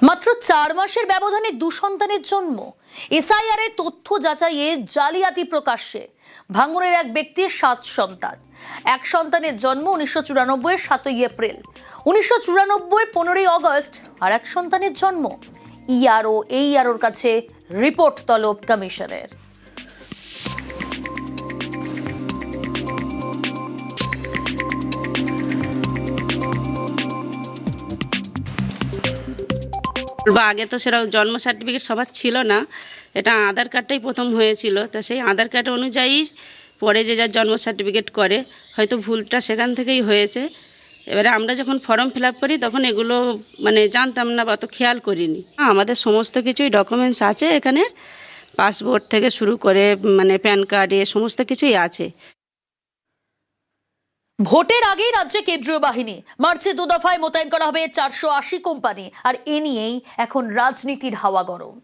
মাত্র 4 মাসের ব্যবধানে 2 সন্তানের জন্ম। এসআইআর এর তথ্য যাচাইয়ে জালিয়াতি প্রকাশ্যে। ভাঙড়ের এক ব্যক্তির 7 সন্তান। এক সন্তানের জন্ম 1994 7ই এপ্রিল, 1994 15ই অগস্ট আর এক সন্তানের জন্ম। এইআরওর কাছে রিপোর্ট তলব কমিশনের। আগে তো সেরকম জন্ম সার্টিফিকেট সবার ছিল না, এটা আধার কার্ডটাই প্রথম হয়েছিল। তা সেই আধার কার্ড অনুযায়ী পরে যে যার জন্ম সার্টিফিকেট করে, হয়তো ভুলটা সেখান থেকেই হয়েছে। এবারে আমরা যখন ফর্ম ফিল আপ করি তখন এগুলো জানতাম না বা অত খেয়াল করিনি। আমাদের সমস্ত কিছুই ডকুমেন্টস আছে এখানে, পাসপোর্ট থেকে শুরু করে প্যান কার্ড, এ সমস্ত কিছুই আছে। ভোটের আগেই রাজ্যে কেন্দ্রীয় বাহিনী মার্চে 2 দফায় মোতায়েন করা হবে 480 কোম্পানি, আর এ নিয়েই এখন রাজনীতির হাওয়া গরম।